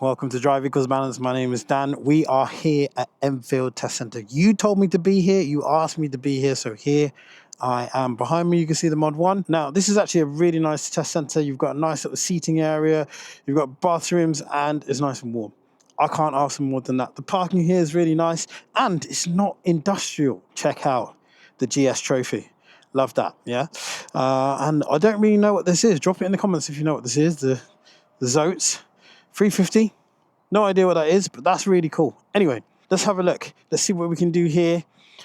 Welcome to Drive Equals Balance. My name is Dan. We are here at Enfield Test Centre. You told me to be here. You asked me to be here. So here I am. Behind me, you can see the Mod 1. Now, this is actually a really nice test centre. You've got a nice little seating area. You've got bathrooms and it's nice and warm. I can't ask for more than that. The parking here is really nice and it's not industrial. Check out the GS Trophy. Love that, yeah? And I don't really know what this is. Drop it in the comments if you know what this is. The Zotes 350. No idea what that is, but that's really cool. Anyway, let's have a look. Let's see what we can do here.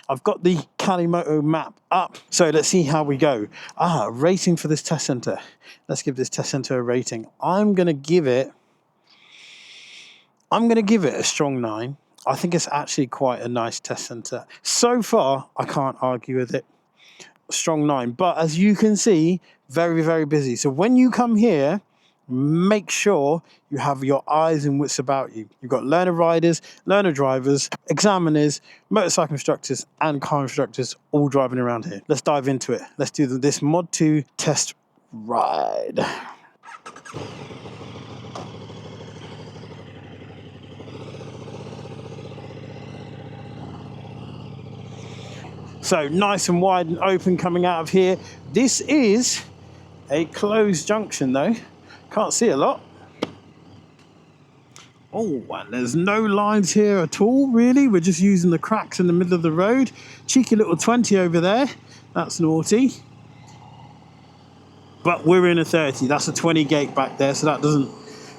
I've got the Calimoto map up, so let's see how we go. Rating for this test center. Let's give this test center a rating. I'm gonna give it a strong 9. I think it's actually quite a nice test center. So far, I can't argue with it. Strong 9, but as you can see, very, very busy. So when you come here, make sure you have your eyes and wits about you. You've got learner riders, learner drivers, examiners, motorcycle instructors and car instructors all driving around here. Let's dive into it. Let's do this Mod 2 test ride. So nice and wide and open coming out of here. This is a closed junction though. Can't see a lot. Oh, and there's no lines here at all, really. We're just using the cracks in the middle of the road. Cheeky little 20 over there. That's naughty. But we're in a 30. That's a 20 gate back there, so that doesn't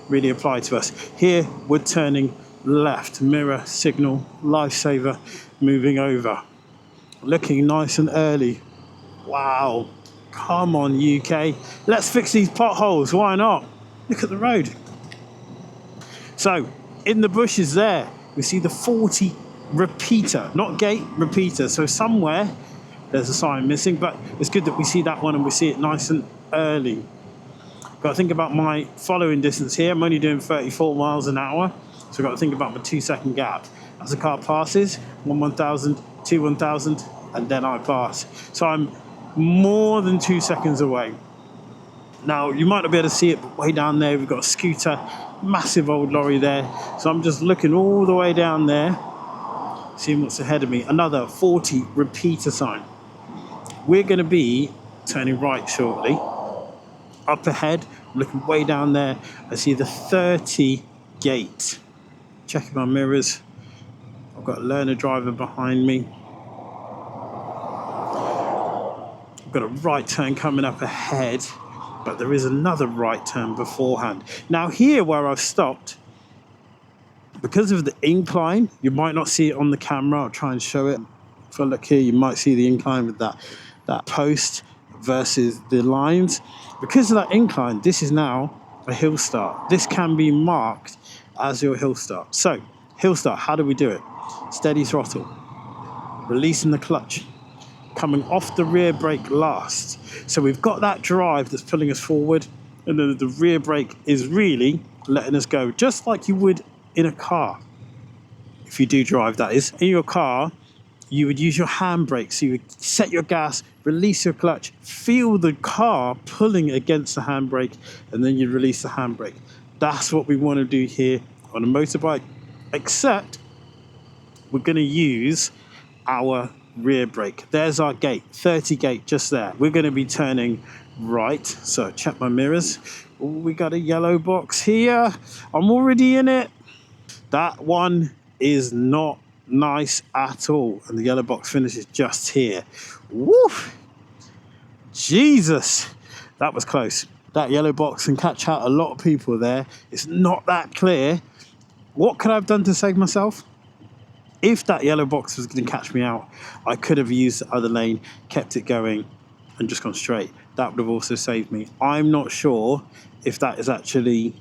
really apply to us. Here, we're turning left. Mirror, signal, lifesaver, moving over. Looking nice and early. Wow. Come on, UK. Let's fix these potholes. Why not? Look at the road. So, in the bushes there, we see the 40 repeater. Not gate, repeater. So somewhere, there's a sign missing, but it's good that we see that one and we see it nice and early. Got to think about my following distance here. I'm only doing 34 miles an hour. So I've got to think about my 2-second gap. As the car passes, 1,000, 1,000, and then I pass. So I'm more than 2 seconds away. Now, you might not be able to see it, but way down there, we've got a scooter, massive old lorry there. So I'm just looking all the way down there, seeing what's ahead of me. Another 40 repeater sign. We're going to be turning right shortly. Up ahead, looking way down there, I see the 30 gate. Checking my mirrors. I've got a learner driver behind me. Got a right turn coming up ahead, but there is another right turn beforehand. Now here where I've stopped, because of the incline, you might not see it on the camera. I'll try and show it. If I look here, you might see the incline with that post versus the lines. Because of that incline, this is now a hill start. This can be marked as your hill start. So, hill start, how do we do it? Steady throttle, releasing the clutch, coming off the rear brake last. So we've got that drive that's pulling us forward, and then the rear brake is really letting us go, just like you would in a car. If you do drive, that is. In your car, you would use your handbrake. So you would set your gas, release your clutch, feel the car pulling against the handbrake, and then you release the handbrake. That's what we want to do here on a motorbike, except we're going to use our rear brake. There's our gate, 30 gate just there. We're going to be turning right. So check my mirrors. Ooh, we got a yellow box here. I'm already in it. That one is not nice at all. And the yellow box finishes just here. Woof! Jesus, that was close. That yellow box can catch out a lot of people there. It's not that clear. What could I have done to save myself? If that yellow box was going to catch me out, I could have used the other lane, kept it going, and just gone straight. That would have also saved me. I'm not sure if that is actually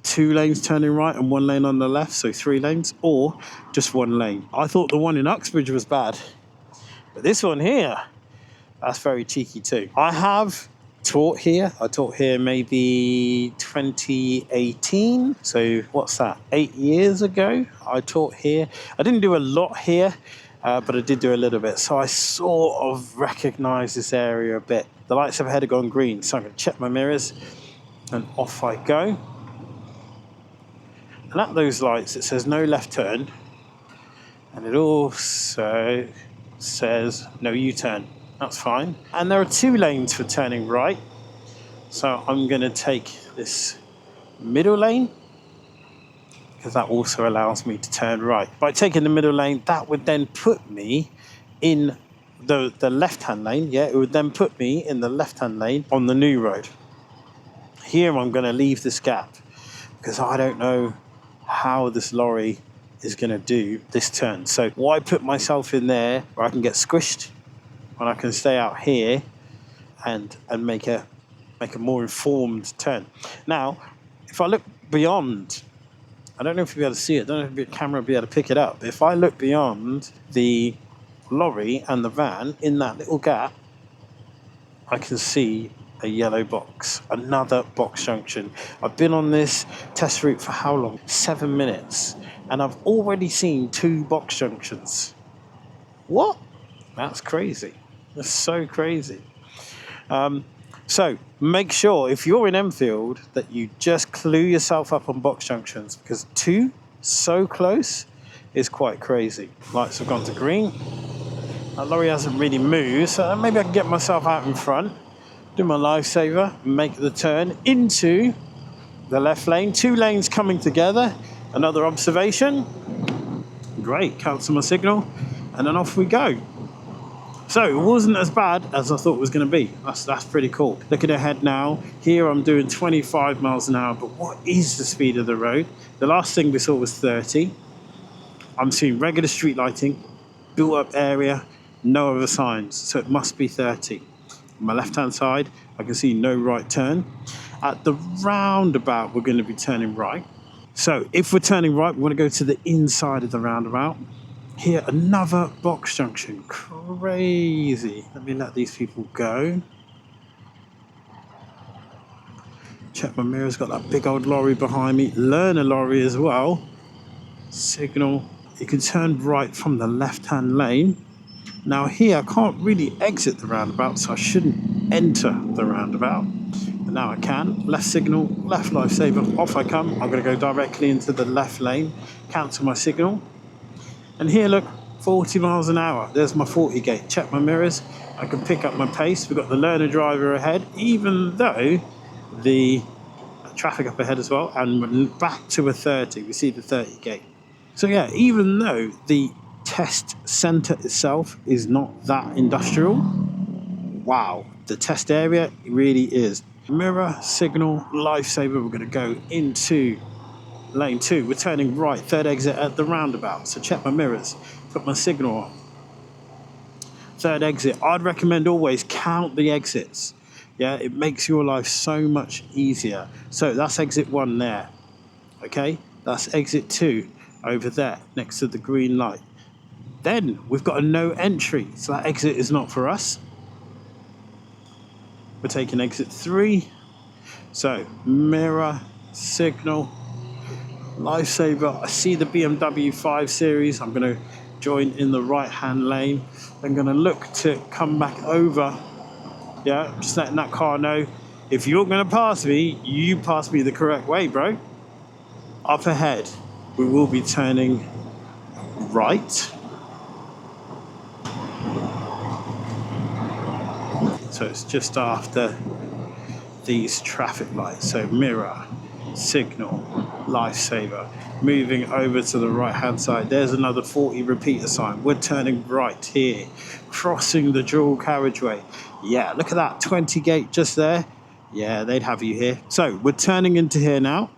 2 lanes turning right and 1 lane on the left, so 3 lanes, or just 1 lane. I thought the one in Uxbridge was bad, but this one here, that's very cheeky too. I have taught here. I taught here maybe 2018. So what's that? 8 years ago, I taught here. I didn't do a lot here, but I did do a little bit. So I sort of recognize this area a bit. The lights overhead have gone green, so I'm going to check my mirrors and off I go. And at those lights it says no left turn, and it also says no U-turn. That's fine. And there are 2 lanes for turning right, so I'm going to take this middle lane because that also allows me to turn right. By taking the middle lane, that would then put me in the left-hand lane. Yeah, it would then put me in the left-hand lane on the new road. Here I'm going to leave this gap because I don't know how this lorry is going to do this turn. So why put myself in there where I can get squished when I can stay out here and make a more informed turn. Now, if I look beyond, I don't know if you'll be able to see it, I don't know if the camera will be able to pick it up, but if I look beyond the lorry and the van in that little gap, I can see a yellow box, another box junction. I've been on this test route for how long? 7 minutes, and I've already seen 2 box junctions. What? That's crazy. That's so crazy. So make sure if you're in Enfield that you just clue yourself up on box junctions, because 2 so close is quite crazy. Lights have gone to green. That lorry hasn't really moved, so maybe I can get myself out in front, do my lifesaver, make the turn into the left lane. 2 lanes coming together. Another observation. Great, cancel my signal, and then off we go. So it wasn't as bad as I thought it was going to be. That's pretty cool. Looking ahead now, here I'm doing 25 miles an hour, but what is the speed of the road? The last thing we saw was 30. I'm seeing regular street lighting, built up area, no other signs, so it must be 30. On my left hand side, I can see no right turn. At the roundabout, we're going to be turning right. So if we're turning right, we want to go to the inside of the roundabout. Here, another box junction. Crazy. Let me let these people go. Check my mirrors, got that big old lorry behind me. Learner lorry as well. Signal. You can turn right from the left-hand lane. Now here, I can't really exit the roundabout, so I shouldn't enter the roundabout. But now I can. Left signal, left lifesaver, off I come. I'm going to go directly into the left lane, cancel my signal. And here, look, 40 miles an hour. There's my 40 gate. Check my mirrors. I can pick up my pace. We've got the learner driver ahead, even though the traffic up ahead as well. And back to a 30. We see the 30 gate. So yeah, even though the test centre itself is not that industrial, wow, the test area really is. Mirror, signal, lifesaver. We're going to go into lane 2, we're turning right, 3rd exit at the roundabout. So check my mirrors, put my signal on. 3rd exit, I'd recommend always count the exits. Yeah, it makes your life so much easier. So that's exit 1 there. Okay, that's exit 2 over there, next to the green light. Then we've got a no entry, so that exit is not for us. We're taking exit 3. So mirror, signal, lifesaver. I see the BMW 5 Series. I'm going to join in the right hand lane. I'm going to look to come back over. Yeah, just letting that car know, if you're going to pass me, you pass me the correct way, bro. Up ahead, we will be turning right. So it's just after these traffic lights. So mirror, signal, lifesaver, moving over to the right hand side. There's another 40 repeater sign. We're turning right here, crossing the dual carriageway. Yeah, look at that 20 gate just there. Yeah, they'd have you here. So we're turning into here now.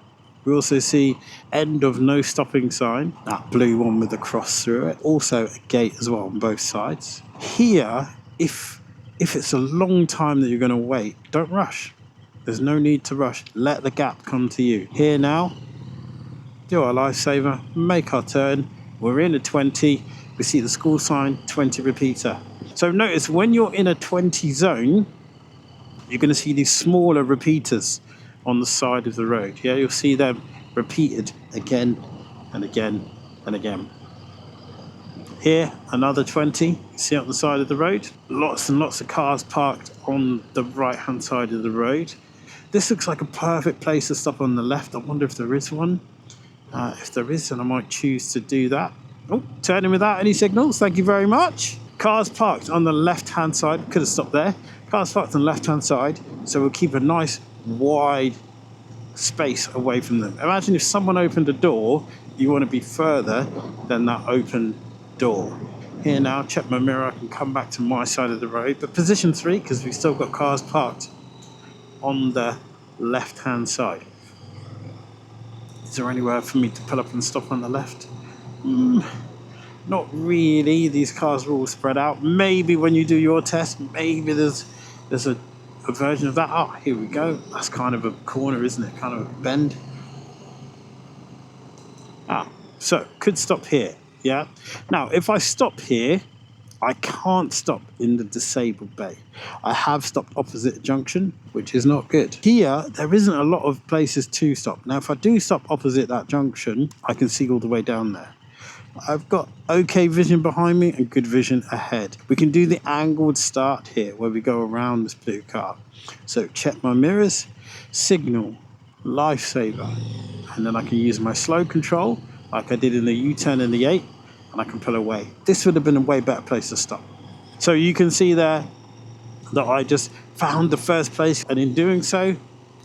We also see end of no stopping sign, that blue one with the cross through it. Also a gate as well on both sides. Here, if it's a long time that you're going to wait, don't rush. There's no need to rush. Let the gap come to you. Here now, do our lifesaver, make our turn. We're in a 20. We see the school sign, 20 repeater. So notice when you're in a 20 zone, you're going to see these smaller repeaters on the side of the road. Yeah, you'll see them repeated again and again and again. Here, another 20. You see up the side of the road. Lots and lots of cars parked on the right-hand side of the road. This looks like a perfect place to stop on the left. I wonder if there is one. If there is, then I might choose to do that. Oh, turning without any signals. Thank you very much. Cars parked on the left-hand side. Could have stopped there. Cars parked on the left-hand side. So we'll keep a nice wide space away from them. Imagine if someone opened a door, you want to be further than that open door. Here now, check my mirror. I can come back to my side of the road. But position 3, because we've still got cars parked on the left-hand side. Is there anywhere for me to pull up and stop on the left? Not really. These cars are all spread out. Maybe when you do your test, maybe there's a version of that. Oh, here we go. That's kind of a corner, isn't it? Kind of a bend. So could stop here. Yeah. Now, if I stop here, I can't stop in the disabled bay. I have stopped opposite Junction, which is not good. Here, there isn't a lot of places to stop. Now, if I do stop opposite that junction, I can see all the way down there. I've got okay vision behind me and good vision ahead. We can do the angled start here, where we go around this blue car. So check my mirrors, signal, lifesaver, and then I can use my slow control, like I did in the U-turn in the 8, and I can pull away. This would have been a way better place to stop. So you can see there that I just found the first place, and in doing so,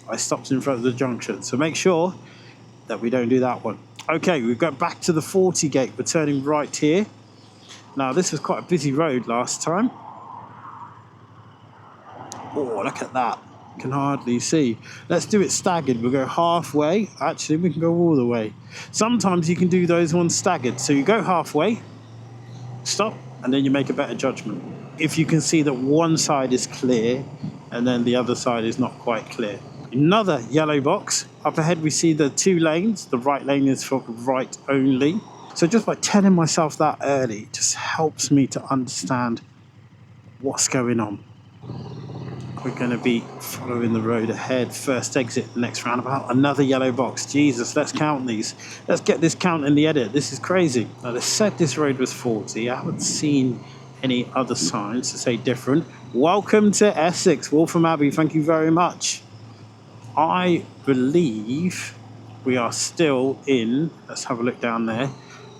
I stopped in front of the junction. So make sure that we don't do that one. Okay, we've got back to the 40 gate. We're turning right here. Now, this was quite a busy road last time. Oh, look at that. Can hardly see. Let's do it staggered. We'll go halfway. Actually, we can go all the way. Sometimes you can do those ones staggered. So you go halfway, stop, and then you make a better judgment. If you can see that one side is clear and then the other side is not quite clear. Another yellow box. Up ahead we see the 2 lanes. The right lane is for right only. So just by telling myself that early, it just helps me to understand what's going on. We're going to be following the road ahead. First exit, the next roundabout. Another yellow box. Jesus, let's count these. Let's get this count in the edit. This is crazy. Now, they said this road was 40. I haven't seen any other signs to say different. Welcome to Essex, Waltham Abbey. Thank you very much. I believe we are still in, let's have a look down there.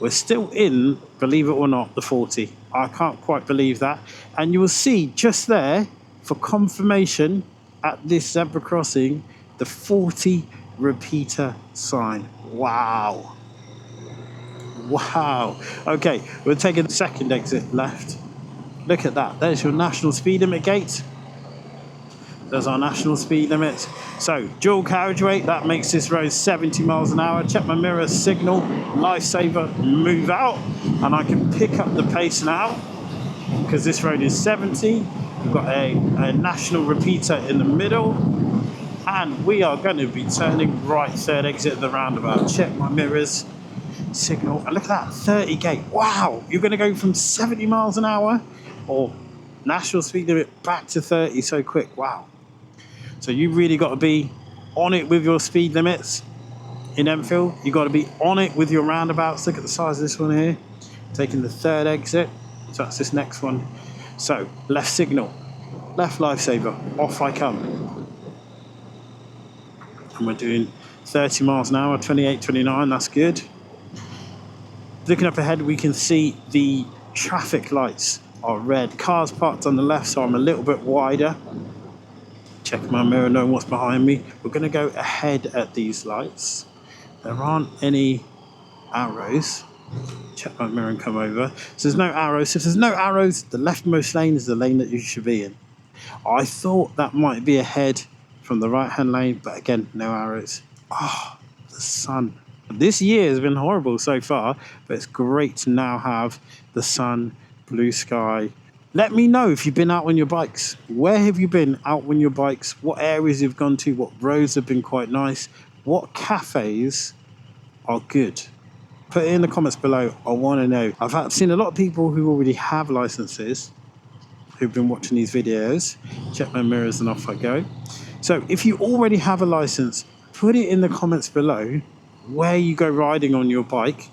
We're still in, believe it or not, the 40. I can't quite believe that. And you will see just there, for confirmation at this zebra crossing, the 40 repeater sign. Wow. Wow. Okay, we're taking the second exit left. Look at that. There's your national speed limit gate. There's our national speed limit. So, dual carriageway, that makes this road 70 miles an hour. Check my mirror, signal, lifesaver, move out. And I can pick up the pace now because this road is 70. We've got a national repeater in the middle. And we are going to be turning right, third exit of the roundabout. Check my mirrors, signal. And look at that, 30 gate. Wow, you're going to go from 70 miles an hour or national speed limit back to 30 so quick. Wow. So you've really got to be on it with your speed limits in Enfield. You've got to be on it with your roundabouts. Look at the size of this one here. Taking the third exit. So that's this next one. So left signal, left lifesaver, off I come. And we're doing 30 miles an hour, 28, 29, that's good. Looking up ahead, we can see the traffic lights are red. Cars parked on the left, so I'm a little bit wider. Check my mirror, knowing what's behind me. We're going to go ahead at these lights. There aren't any arrows. Check my mirror and come over. So there's no arrows. If there's no arrows, the leftmost lane is the lane that you should be in. I thought that might be ahead from the right-hand lane, but again, no arrows. Oh, the sun. This year has been horrible so far, but it's great to now have the sun, blue sky. Let me know if you've been out on your bikes. Where have you been out on your bikes? What areas you've gone to? What roads have been quite nice? What cafes are good? Put it in the comments below. I want to know. I've seen a lot of people who already have licenses who've been watching these videos. Check my mirrors and off I go. So if you already have a license, put it in the comments below where you go riding on your bike,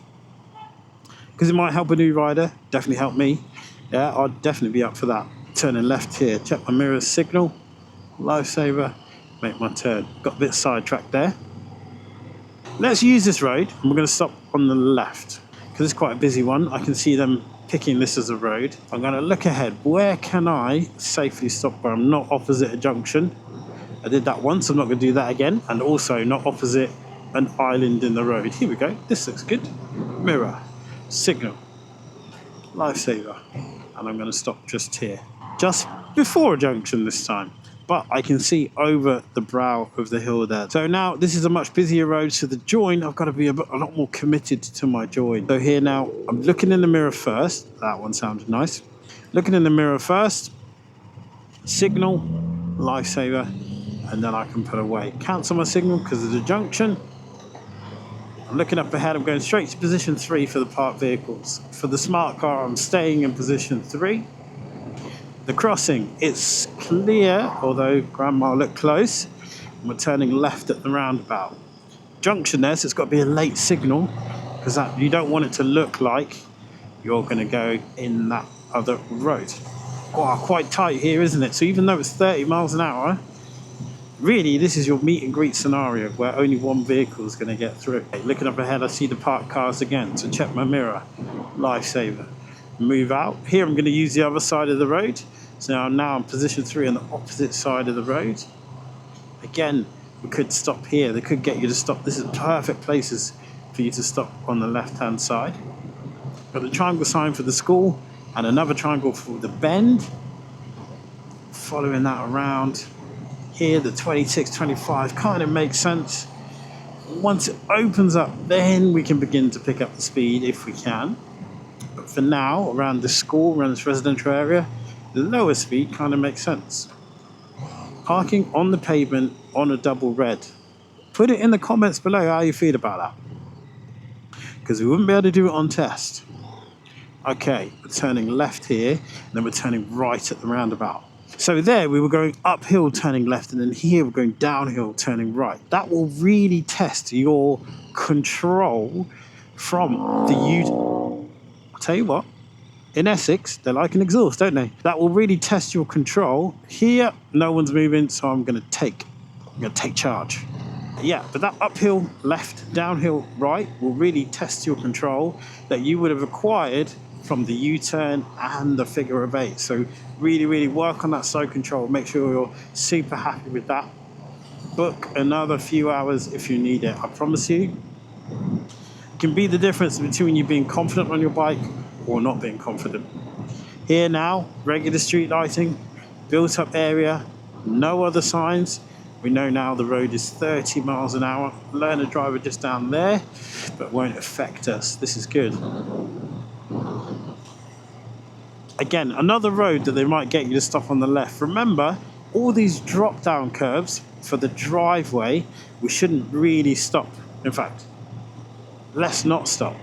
because it might help a new rider. Definitely help me. Yeah, I'd definitely be up for that. Turning left here. Check my mirrors, signal, lifesaver, make my turn. Got a bit sidetracked there. Let's use this road, and we're going to stop on the left because it's quite a busy one. I can see them picking this as a road. I'm going to look ahead. Where can I safely stop where I'm not opposite a junction? I did that once. I'm not going to do that again. And also not opposite an island in the road. Here we go. This looks good. Mirror, signal, lifesaver. And I'm going to stop just here. Just before a junction this time. But I can see over the brow of the hill there. So now this is a much busier road, so the join, I've got to be a lot more committed to my join. So here now, I'm looking in the mirror first. That one sounded nice. Looking in the mirror first, signal, lifesaver, and then I can put away. Cancel my signal because of the junction. I'm looking up ahead, I'm going straight to position 3 for the parked vehicles. For the smart car, I'm staying in position 3. The crossing, it's clear, although Grandma looked close. And we're turning left at the roundabout. Junction there, so it's got to be a late signal because you don't want it to look like you're going to go in that other road. Oh, quite tight here, isn't it? So even though it's 30 miles an hour, really this is your meet and greet scenario where only one vehicle is going to get through. Okay, looking up ahead, I see the parked cars again, so check my mirror, lifesaver. Move out. Here I'm going to use the other side of the road. So now I'm position 3 on the opposite side of the road. Again, we could stop here. They could get you to stop. This is perfect places for you to stop on the left-hand side. Got the triangle sign for the school and another triangle for the bend. Following that around. Here, the 26, 25 kind of makes sense. Once it opens up, then we can begin to pick up the speed if we can. But for now, around the school, around this residential area, the lower speed kind of makes sense. Parking on the pavement on a double red. Put it in the comments below how you feel about that. Because we wouldn't be able to do it on test. Okay, we're turning left here, and then we're turning right at the roundabout. So there we were going uphill turning left, and then here we're going downhill turning right. That will really test your control from the I'll tell you what, in Essex, they like an exhaust, don't they? That will really test your control. Here, no one's moving, so I'm going to take charge. Yeah, but that uphill left, downhill right will really test your control that you would have acquired from the U-turn and the figure of 8. So really, really work on that slow control. Make sure you're super happy with that. Book another few hours if you need it. I promise you, it can be the difference between you being confident on your bike or not being confident. Here now, regular street lighting, built up area, no other signs. We know now the road is 30 miles an hour. Learner driver just down there, but won't affect us. This is good. Again, another road that they might get you to stop on the left. Remember, all these drop down curves for the driveway, we shouldn't really stop. In fact, let's not stop.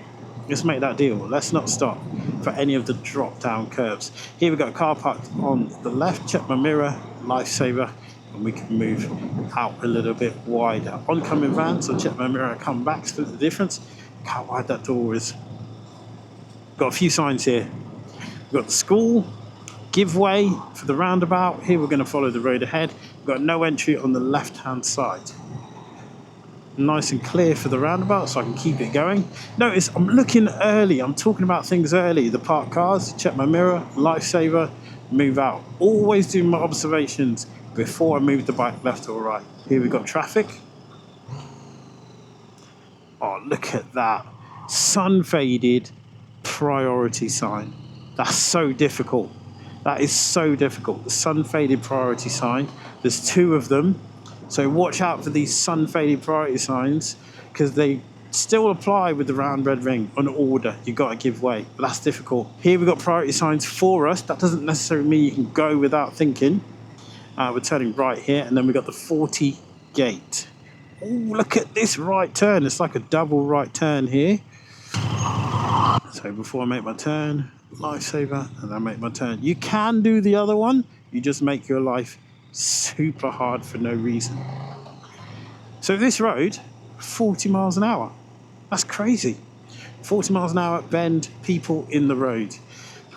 Let's make that deal. Let's not stop for any of the drop down curves. Here we've got a car parked on the left. Check my mirror, lifesaver, and we can move out a little bit wider. Oncoming van, so check my mirror, come back, split the difference. Look how wide that door is. Got a few signs here. We've got the school, give way for the roundabout. Here we're going to follow the road ahead. We've got no entry on the left hand side. Nice and clear for the roundabout, so I can keep it going. Notice I'm looking early. I'm talking about things early. The parked cars, check my mirror, lifesaver, move out. Always do my observations before I move the bike left or right. Here we've got traffic. Oh, look at that. Sun faded priority sign. That's so difficult. That is so difficult. The sun faded priority sign. There's 2 of them. So watch out for these sun-faded priority signs because they still apply with the round red ring on order. You've got to give way, but that's difficult. Here we've got priority signs for us. That doesn't necessarily mean you can go without thinking. We're turning right here, and then we've got the 40 gate. Oh, look at this right turn. It's like a double right turn here. So before I make my turn, lifesaver, and I make my turn. You can do the other one. You just make your life super hard for no reason. So this road, 40 miles an hour. That's crazy. 40 miles an hour, bend, people in the road.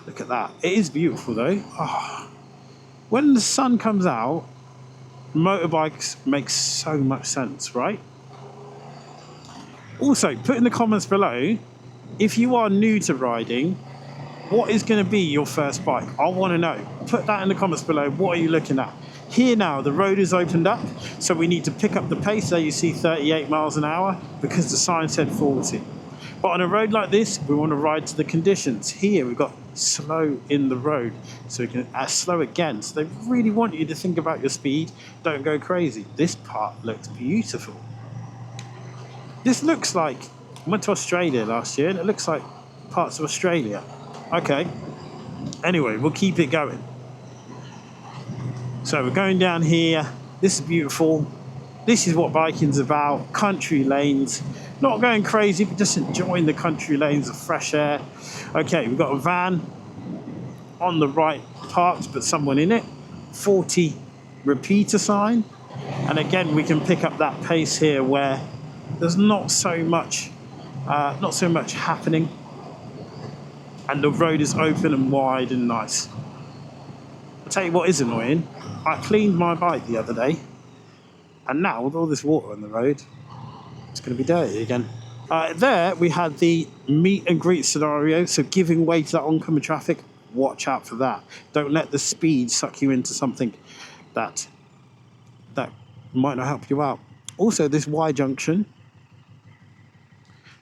Look at that. It is beautiful though. Oh. When the sun comes out, motorbikes make so much sense, right? Also, put in the comments below, if you are new to riding, what is going to be your first bike? I want to know. Put that in the comments below. What are you looking at? Here now, the road is opened up, so we need to pick up the pace. There you see 38 miles an hour because the sign said 40. But on a road like this, we want to ride to the conditions. Here we've got slow in the road, so we can slow again. So they really want you to think about your speed. Don't go crazy. This part looks beautiful. This looks like, I went to Australia last year and it looks like parts of Australia. Okay, anyway, we'll keep it going. So we're going down here. This is beautiful. This is what biking's about. Country lanes. Not going crazy, but just enjoying the country lanes of fresh air. Okay, we've got a van on the right parked, but someone in it. 40 repeater sign. And again, we can pick up that pace here where there's not so much happening. And the road is open and wide and nice. I'll tell you what is annoying. I cleaned my bike the other day, and now with all this water on the road, it's going to be dirty again. There we had the meet and greet scenario, so giving way to that oncoming traffic. Watch out for that. Don't let the speed suck you into something that might not help you out. Also, this Y junction,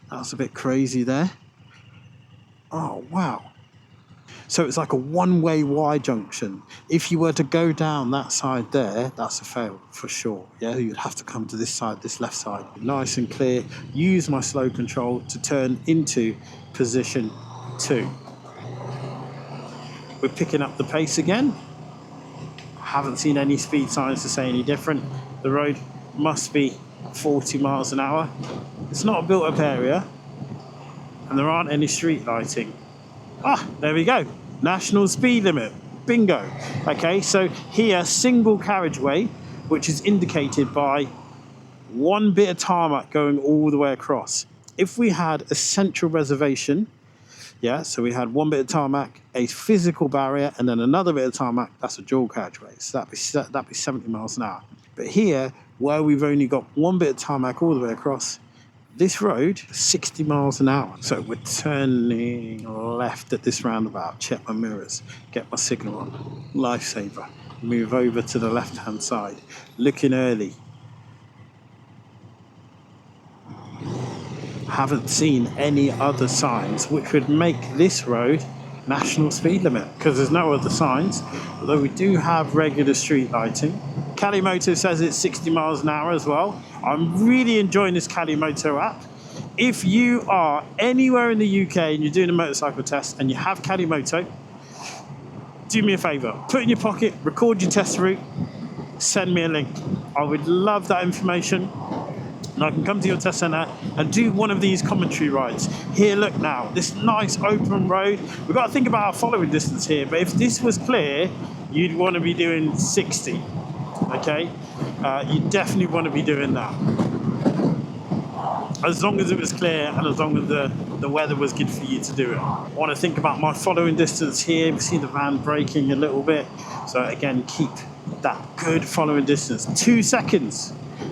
that's a bit crazy there. Oh wow. So it's like a one-way Y junction. If you were to go down that side there, that's a fail for sure. Yeah, you'd have to come to this side, this left side. Nice and clear. Use my slow control to turn into position 2. We're picking up the pace again. I haven't seen any speed signs to say any different. The road must be 40 miles an hour. It's not a built-up area, and there aren't any street lighting. Ah, there we go. National speed limit. Bingo. Okay, so here, single carriageway, which is indicated by one bit of tarmac going all the way across. If we had a central reservation, yeah, so we had one bit of tarmac, a physical barrier, and then another bit of tarmac, that's a dual carriageway. So that'd be 70 miles an hour. But here, where we've only got one bit of tarmac all the way across, this road, 60 miles an hour. So we're turning left at this roundabout. Check my mirrors, get my signal on. Lifesaver. Move over to the left-hand side. Looking early. Haven't seen any other signs which would make this road national speed limit, because there's no other signs, although we do have regular street lighting. Calimoto says it's 60 miles an hour as well. I'm really enjoying this Calimoto app. If you are anywhere in the UK and you're doing a motorcycle test and you have Calimoto, do me a favour, put it in your pocket, record your test route, send me a link. I would love that information. And I can come to your test centre and do one of these commentary rides. Here, look now, this nice open road. We've got to think about our following distance here, but if this was clear, you'd want to be doing 60, okay? You definitely want to be doing that. As long as it was clear and as long as the weather was good for you to do it. I want to think about my following distance here. We see the van braking a little bit. So again, keep that good following distance. 2 seconds.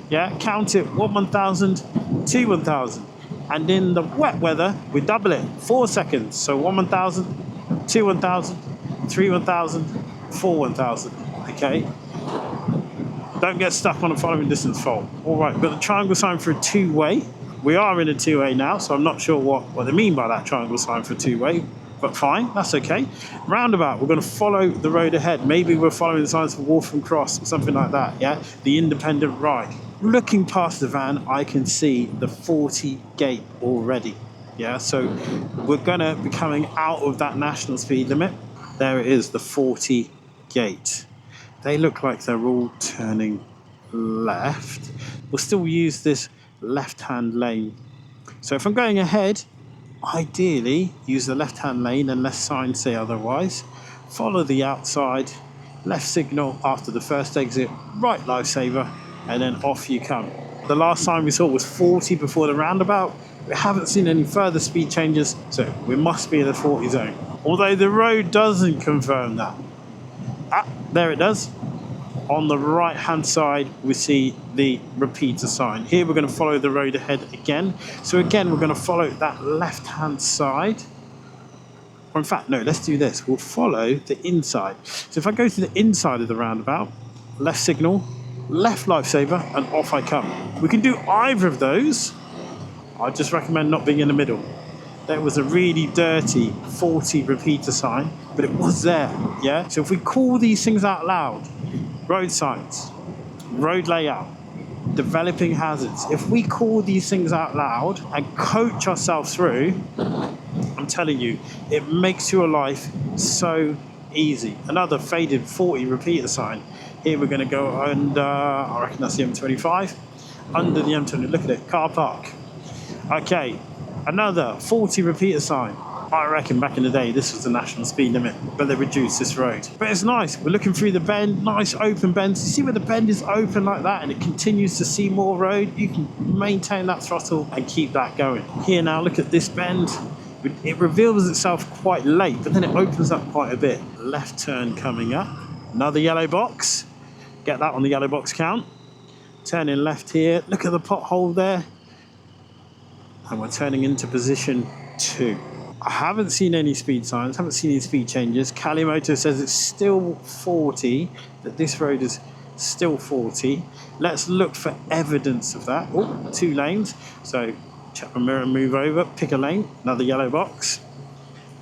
Yeah, count it, 1,000, 2 1,000. And in the wet weather, we double it, 4 seconds. So 1,000, 2 1,000, 3 1,000, 4 1,000, okay? Don't get stuck on a following distance fault. All right, we've got the triangle sign for a two-way. We are in a two-way now, so I'm not sure what they mean by that triangle sign for a two-way, but fine, that's okay. Roundabout, we're going to follow the road ahead. Maybe we're following the signs for Waltham Cross or something like that, yeah? The independent ride. Looking past the van, I can see the 40 gate already, yeah? So we're going to be coming out of that national speed limit. There it is, the 40 gate. They look like they're all turning left. We'll still use this left-hand lane. So if I'm going ahead, ideally use the left-hand lane unless signs say otherwise. Follow the outside, left signal after the first exit, right lifesaver, and then off you come. The last sign we saw was 40 before the roundabout. We haven't seen any further speed changes, so we must be in the 40 zone. Although the road doesn't confirm that. Ah, there it does. On the right hand side, we see the repeater sign. Here we're going to follow the road ahead again. So again, we're going to follow that left hand side. Or in fact, no, let's do this. We'll follow the inside. So if I go to the inside of the roundabout, left signal, left lifesaver, and off I come. We can do either of those. I just recommend not being in the middle. There was a really dirty 40 repeater sign, but it was there, yeah? So if we call these things out loud, road signs, road layout, developing hazards, if we call these things out loud and coach ourselves through, I'm telling you, it makes your life so easy. Another faded 40 repeater sign. Here we're going to go under, I reckon that's the M25, under the M20, look at it, car park. Okay, another 40 repeater sign. I reckon back in the day this was the national speed limit, but they reduced this road. But it's nice, we're looking through the bend, nice open bends. You see where the bend is open like that and it continues to see more road? You can maintain that throttle and keep that going. Here now, look at this bend. It reveals itself quite late, but then it opens up quite a bit. Left turn coming up, another yellow box. Get that on the yellow box count. Turning left here, look at the pothole there. And we're turning into position 2. I haven't seen any speed signs, haven't seen any speed changes. Calimoto says it's still 40, that this road is still 40. Let's look for evidence of that. Oh, 2 lanes. So check my mirror and move over, pick a lane, another yellow box.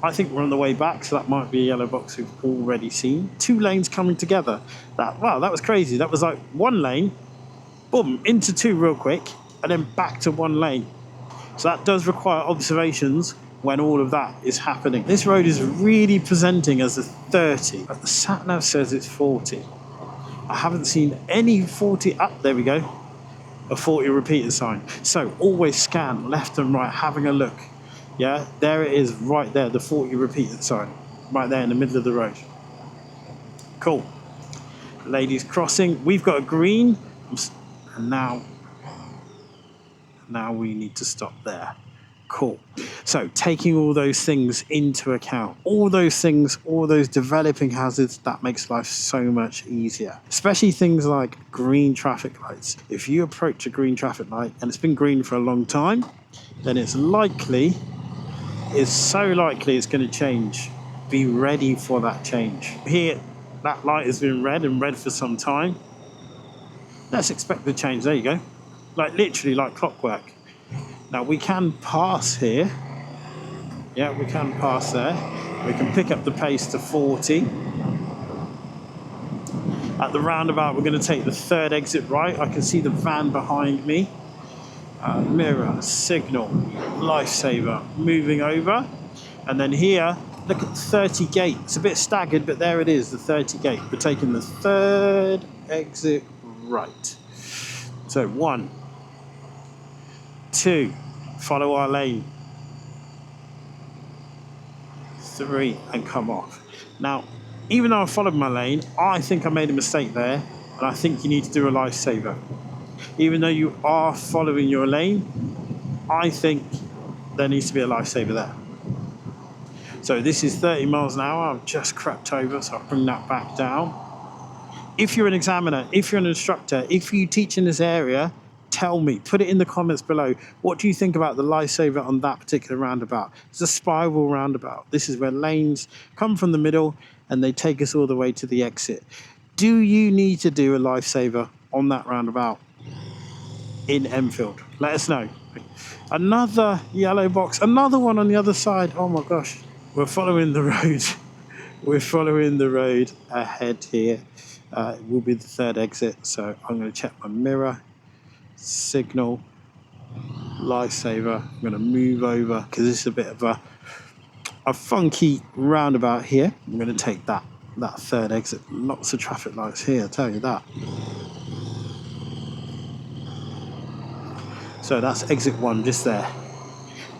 I think we're on the way back, so that might be a yellow box we've already seen. 2 lanes coming together. Wow, that was crazy. That was like 1 lane, boom, into 2 real quick, and then back to 1 lane. So that does require observations when all of that is happening. This road is really presenting as a 30, but the sat-nav says it's 40. I haven't seen any 40, there we go, a 40 repeater sign. So always scan left and right, having a look. Yeah, there it is right there, the 40 repeater sign, right there in the middle of the road. Cool. Ladies crossing, we've got a green, and now we need to stop there. Cool. So taking all those things into account, all those things, all those developing hazards, that makes life so much easier. Especially things like green traffic lights. If you approach a green traffic light and it's been green for a long time, then it's so likely it's going to change. Be ready for that change. Here, that light has been red and red for some time. Let's expect the change. There you go. Like literally like clockwork. Now we can pass here. Yeah, we can pass there. We can pick up the pace to 40. At the roundabout, we're going to take the 3rd exit right. I can see the van behind me. Mirror, signal, lifesaver, moving over. And then here, look at 30 gate. It's a bit staggered, but there it is, the 30 gate. We're taking the 3rd exit right. So 1, 2, follow our lane, 3, and come off. Now, even though I followed my lane, I think I made a mistake there, and I think you need to do a lifesaver. Even though you are following your lane, I think there needs to be a lifesaver there. So this is 30 miles an hour. I've just crept over, so I'll bring that back down. If you're an examiner, if you're an instructor, if you teach in this area, tell me, put it in the comments below. What do you think about the lifesaver on that particular roundabout? It's a spiral roundabout. This is where lanes come from the middle and they take us all the way to the exit. Do you need to do a lifesaver on that roundabout in Enfield? Let us know. Another yellow box, another one on the other side. Oh my gosh. We're following the road. We're following the road ahead here. It will be the 3rd exit. So I'm going to check my mirror. Signal, lifesaver. I'm going to move over because this is a bit of a funky roundabout here. I'm going to take that 3rd exit. Lots of traffic lights here, I'll tell you that. So that's exit 1 just there.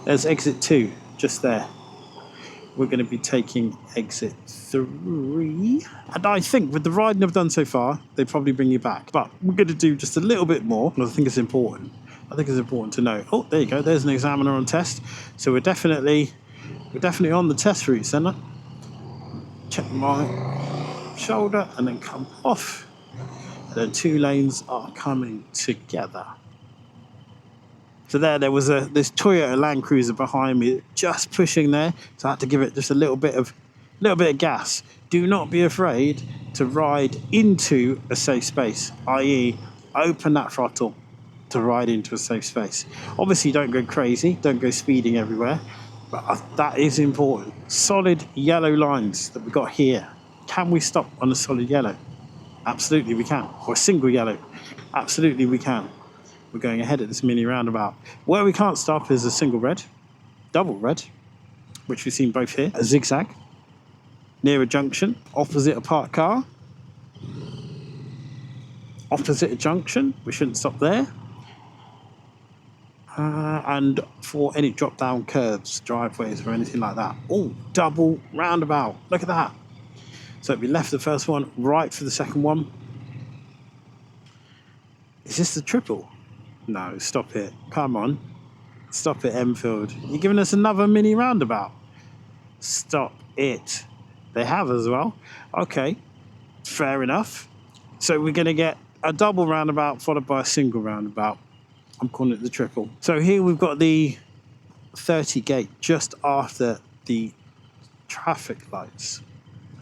There's exit 2 just there. We're going to be taking exit 3. And I think with the riding I've done so far, they probably bring you back. But we're going to do just a little bit more. I think it's important. I think it's important to know. Oh, there you go. There's an examiner on test. So we're definitely on the test route then. Check my shoulder and then come off. and then 2 lanes are coming together. So there was this Toyota Land Cruiser behind me, just pushing there. So I had to give it just a little bit of gas. Do not be afraid to ride into a safe space, i.e., open that throttle to ride into a safe space. Obviously, don't go crazy, don't go speeding everywhere, but that is important. Solid yellow lines that we've got here. Can we stop on a solid yellow? Absolutely, we can. Or a single yellow. Absolutely, we can. We're going ahead at this mini roundabout. Where we can't stop is a single red, double red, which we've seen both here, a zigzag, near a junction, opposite a parked car, opposite a junction, we shouldn't stop there, and for any drop down curves, driveways or anything like that. Oh, double roundabout, look at that. So we left the first one, right for the second one. Is this the triple? No, stop it. Come on. Stop it, Enfield. You're giving us another mini roundabout. Stop it. They have as well. Okay, fair enough. So we're going to get a double roundabout followed by a single roundabout. I'm calling it the triple. So here we've got the 30 gate just after the traffic lights.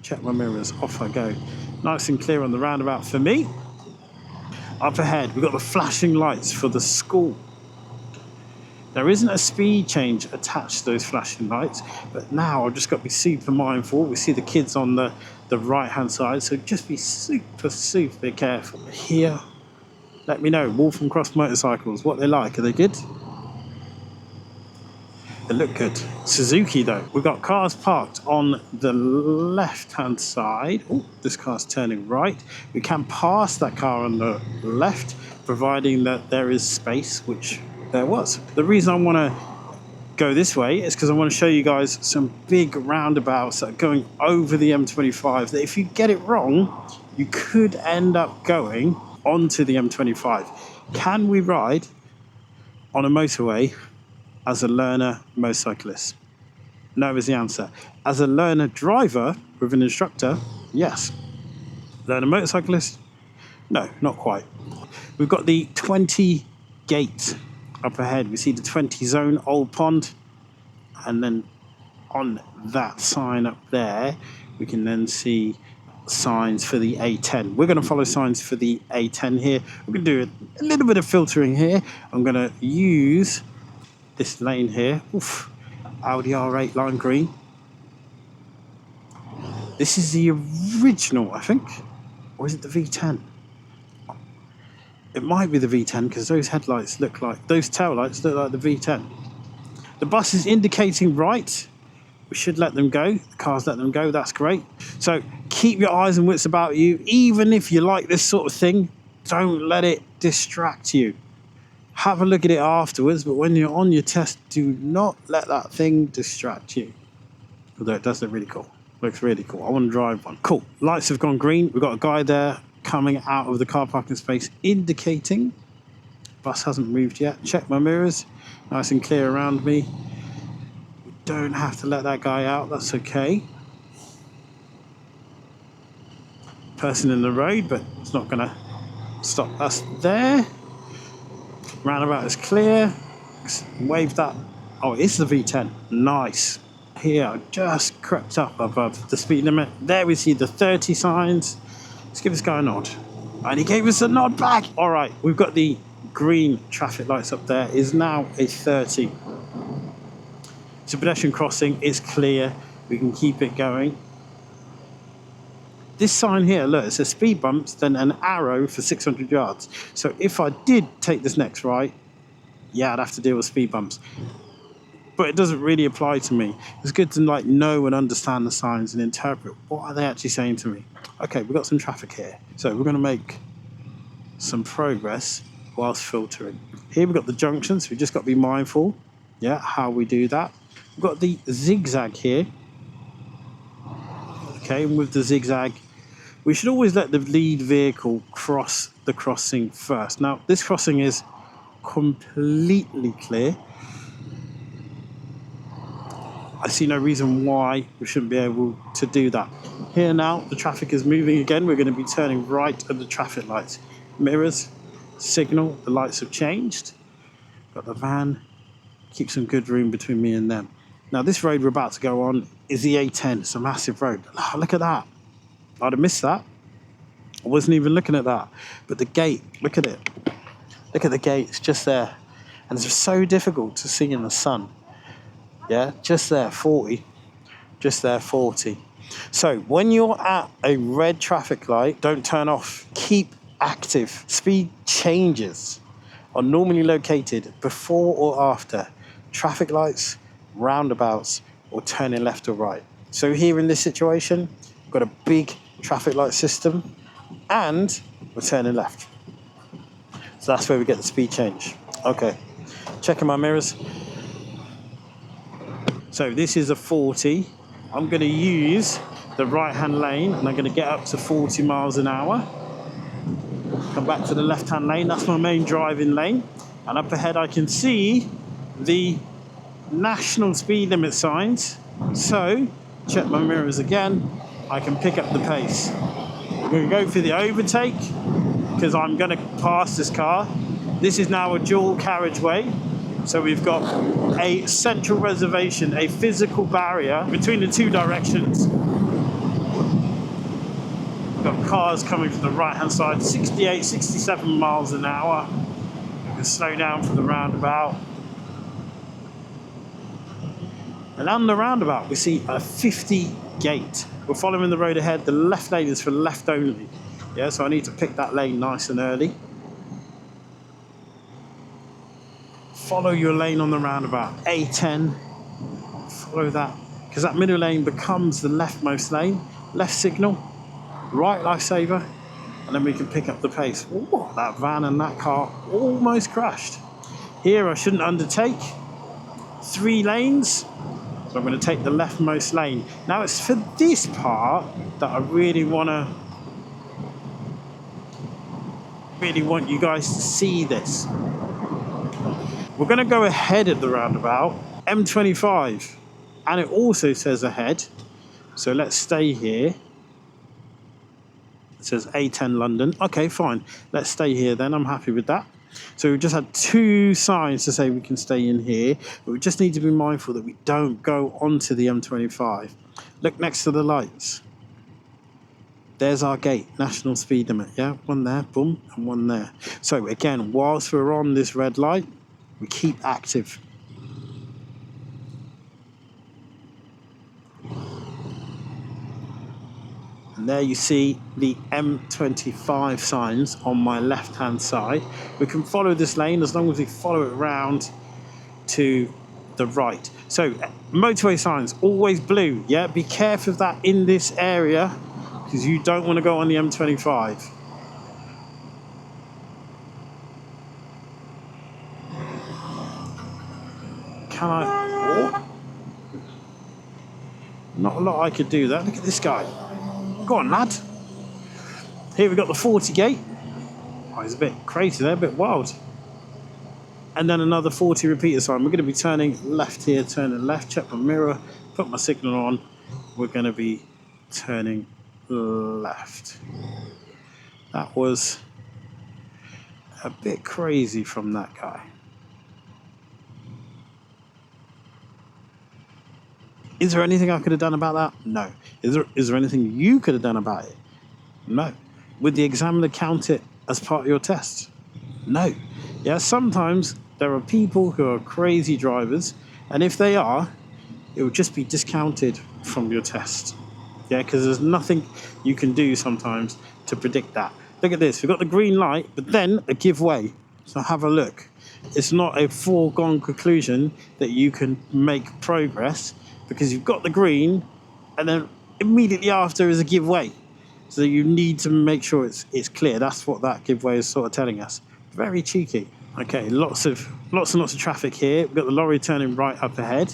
Check my mirrors. Off I go. Nice and clear on the roundabout for me. Up ahead, we've got the flashing lights for the school. There isn't a speed change attached to those flashing lights, but now I've just got to be super mindful. We see the kids on the right-hand side, so just be super careful. Here, let me know, Waltham Cross motorcycles, what they like. Are they good? They look good. Suzuki though. We've got cars parked on the left-hand side. Oh, this car's turning right. We can pass that car on the left, providing that there is space, which there was. The reason I want to go this way is because I want to show you guys some big roundabouts that are going over the M25 that if you get it wrong, you could end up going onto the M25. Can we ride on a motorway as a learner motorcyclist? No is the answer. As a learner driver with an instructor, yes. Learner motorcyclist? No, not quite. We've got the 20 gate up ahead. We see the 20 zone, Old Pond, and then on that sign up there, we can then see signs for the A10. We're going to follow signs for the A10 here. We're going to do a little bit of filtering here. I'm going to use this lane here. Oof, Audi R8 lime green. This is the original, I think. Or is it the V10? It might be the V10 because those headlights look like, those tail lights look like the V10. The bus is indicating right. We should let them go. The cars let them go. That's great. So keep your eyes and wits about you. Even if you like this sort of thing, don't let it distract you. Have a look at it afterwards, but when you're on your test, do not let that thing distract you. Although it does look really cool. Looks really cool. I want to drive one. Cool. Lights have gone green. We've got a guy there coming out of the car parking space indicating. Bus hasn't moved yet. Check my mirrors. Nice and clear around me. We don't have to let that guy out. That's okay. Person in the road, but it's not going to stop us there. Roundabout is clear. Wave that. Oh, it's the V10. Nice. Here, just crept up above the speed limit. There we see the 30 signs. Let's give this guy a nod. And he gave us a nod back. All right, we've got the green traffic lights up there. Is now a 30. So pedestrian crossing is clear. We can keep it going. This sign here, look, it says speed bumps, then an arrow for 600 yards. So if I did take this next right, yeah, I'd have to deal with speed bumps. But it doesn't really apply to me. It's good to know and understand the signs and interpret what are they actually saying to me. Okay, we've got some traffic here. So we're going to make some progress whilst filtering. Here we've got the junctions. We've just got to be mindful, yeah, how we do that. We've got the zigzag here. Okay, and with the zigzag, we should always let the lead vehicle cross the crossing first. Now, this crossing is completely clear. I see no reason why we shouldn't be able to do that. Here now, the traffic is moving again. We're going to be turning right at the traffic lights. Mirrors, signal, the lights have changed. But the van keeps some good room between me and them. Now this road we're about to go on is the A10. It's a massive road. Oh, look at that. I'd have missed that. I wasn't even looking at that. But the gate, look at it. Look at the gate, it's just there. And it's so difficult to see in the sun. Yeah, just there, 40. Just there, 40. So when you're at a red traffic light, don't turn off. Keep active. Speed changes are normally located before or after traffic lights, roundabouts, or turning left or right. So here in this situation, we've got a big traffic light system and we're turning left. So that's where we get the speed change. Okay, checking my mirrors. So this is a 40. I'm going to use the right-hand lane and I'm going to get up to 40 miles an hour. Come back to the left-hand lane. That's my main driving lane. And up ahead I can see the national speed limit signs. So, check my mirrors again. I can pick up the pace. I'm going to go for the overtake because I'm going to pass this car. This is now a dual carriageway. So we've got a central reservation, a physical barrier between the two directions. We've got cars coming from the right-hand side, 68, 67 miles an hour. We can slow down for the roundabout. And on the roundabout, we see a 50 gate. We're following the road ahead. The left lane is for left only. Yeah, so I need to pick that lane nice and early. Follow your lane on the roundabout. A10, follow that. Because that middle lane becomes the leftmost lane. Left signal, right lifesaver, and then we can pick up the pace. Ooh, that van and that car almost crashed. Here I shouldn't undertake. 3 lanes, so I'm going to take the leftmost lane. Now it's for this part that I really want you guys to see this. We're going to go ahead at the roundabout, M25, and it also says ahead. So let's stay here. It says A10 London. Okay, fine. Let's stay here then. I'm happy with that. So we've just had 2 signs to say we can stay in here, but we just need to be mindful that we don't go onto the M25. Look next to the lights. There's our gate, national speed limit. Yeah, one there, boom, and one there. So again, whilst we're on this red light, we keep active. And there you see the M25 signs on my left-hand side. We can follow this lane as long as we follow it round to the right. So motorway signs, always blue. Yeah, be careful of that in this area because you don't want to go on the M25. Can I? Oh. Not a lot I could do there. Look at this guy. Go on, lad. Here we've got the 40 gate. Oh, he's a bit crazy there, a bit wild. And then another 40 repeater sign. We're going to be turning left here, turning left. Check my mirror, put my signal on. We're going to be turning left. That was a bit crazy from that guy. Is there anything I could have done about that? No. Is there anything you could have done about it? No. Would the examiner count it as part of your test? No. Yeah, sometimes there are people who are crazy drivers, and if they are, it will just be discounted from your test. Yeah, because there's nothing you can do sometimes to predict that. Look at this. We've got the green light, but then a give way. So have a look. It's not a foregone conclusion that you can make progress, because you've got the green and then immediately after is a give way. So you need to make sure it's clear. That's what that give way is sort of telling us. Very cheeky. Okay, lots and lots of traffic here. We've got the lorry turning right up ahead.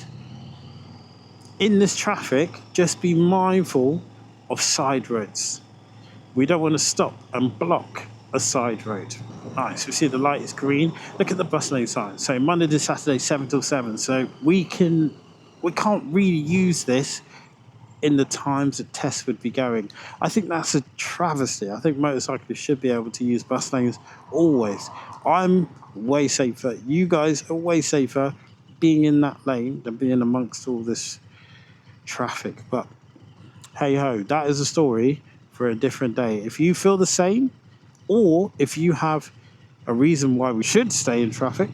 In this traffic, just be mindful of side roads. We don't want to stop and block a side road. Alright, so we see the light is green. Look at the bus lane sign. So Monday to Saturday, 7 till 7. So we can We can't really use this in the times that tests would be going. I think that's a travesty. I think motorcyclists should be able to use bus lanes always. I'm way safer. You guys are way safer being in that lane than being amongst all this traffic. But hey ho, that is a story for a different day. If you feel the same, or if you have a reason why we should stay in traffic,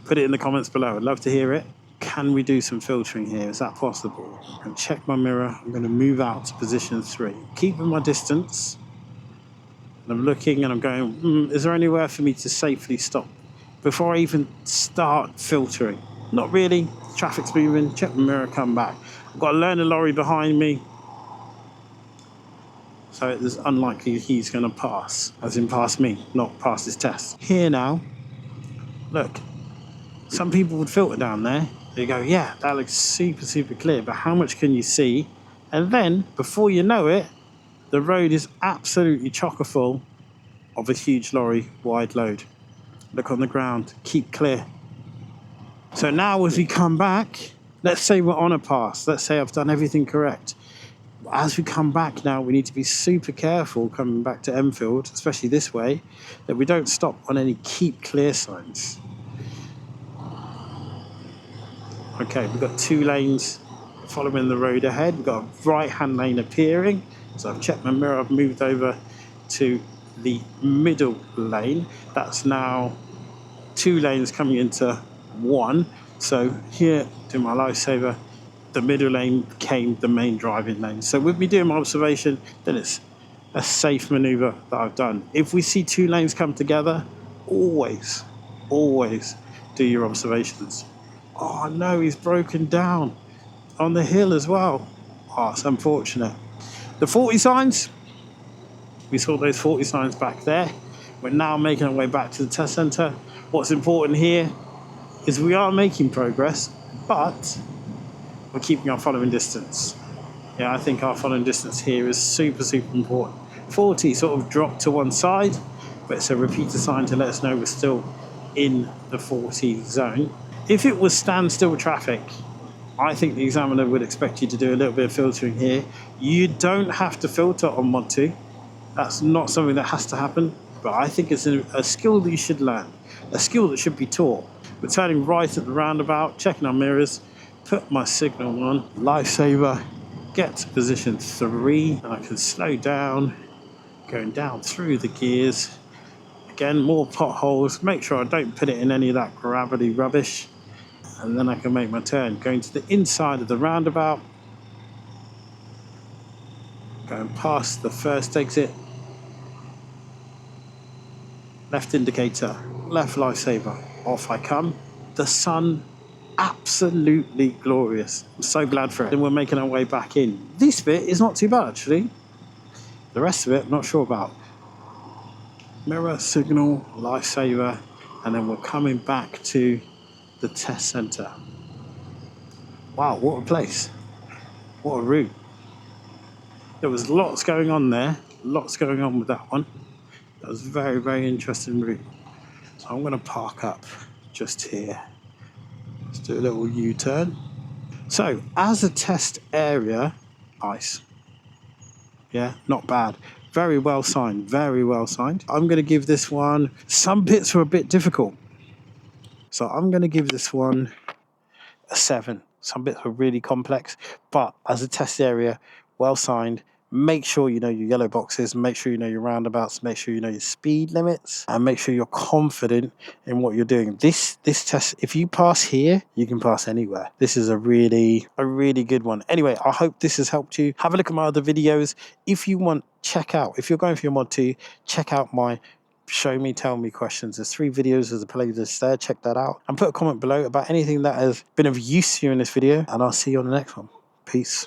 put it in the comments below. I'd love to hear it. Can we do some filtering here? Is that possible? I'm going to check my mirror. I'm going to move out to position 3. Keeping my distance. And I'm looking and I'm going, is there anywhere for me to safely stop before I even start filtering? Not really. Traffic's moving. Check my mirror, come back. I've got a learner lorry behind me. So it's unlikely he's going to pass, as in pass me, not pass his test. Here now, look, some people would filter down there. They go, yeah, that looks super, super clear, but how much can you see? And then, before you know it, the road is absolutely chock-a-full of a huge lorry, wide load. Look on the ground, keep clear. So now as we come back, let's say we're on a pass. Let's say I've done everything correct. As we come back now, we need to be super careful coming back to Enfield, especially this way, that we don't stop on any keep clear signs. Okay, we've got 2 lanes following the road ahead. We've got a right-hand lane appearing. So I've checked my mirror, I've moved over to the middle lane. That's now 2 lanes coming into 1. So here, do my lifesaver, the middle lane became the main driving lane. So with me doing my observation, then it's a safe maneuver that I've done. If we see 2 lanes come together, always do your observations. Oh no, he's broken down on the hill as well. Oh, it's unfortunate. The 40 signs, we saw those 40 signs back there. We're now making our way back to the test centre. What's important here is we are making progress, but we're keeping our following distance. Yeah, I think our following distance here is super, super important. 40 sort of dropped to one side, but it's a repeater sign to let us know we're still in the 40 zone. If it was standstill traffic, I think the examiner would expect you to do a little bit of filtering here. You don't have to filter on Mod 2. That's not something that has to happen, but I think it's a skill that you should learn, a skill that should be taught. We're turning right at the roundabout, checking our mirrors, put my signal on, lifesaver, get to position 3, and I can slow down, going down through the gears. Again, more potholes, make sure I don't put it in any of that gravity rubbish. And then I can make my turn, going to the inside of the roundabout, going past the first exit, left indicator, left lifesaver, off I come. The sun, absolutely glorious. I'm so glad for it. And we're making our way back in. This bit is not too bad actually. The rest of it, I'm not sure about. Mirror, signal, lifesaver, and then we're coming back to the test centre. Wow, what a place. What a route. There was lots going on there. Lots going on with that one. That was a very, very interesting route. So I'm going to park up just here. Let's do a little U-turn. So, as a test area, nice. Yeah, not bad. Very well signed, very well signed. I'm going to give this one, some bits were a bit difficult. So I'm going to give this one a 7. Some bits were really complex, but as a test area, well signed. Make sure you know your yellow boxes, make sure you know your roundabouts, make sure you know your speed limits, and make sure you're confident in what you're doing. This test, if you pass here, you can pass anywhere. This is a really good one. Anyway, I hope this has helped you. Have a look at my other videos. If you want, check out, if you're going for your Mod 2, check out my show me, tell me questions. There's 3 videos as a playlist there. Check that out. And put a comment below about anything that has been of use to you in this video. And I'll see you on the next one. Peace.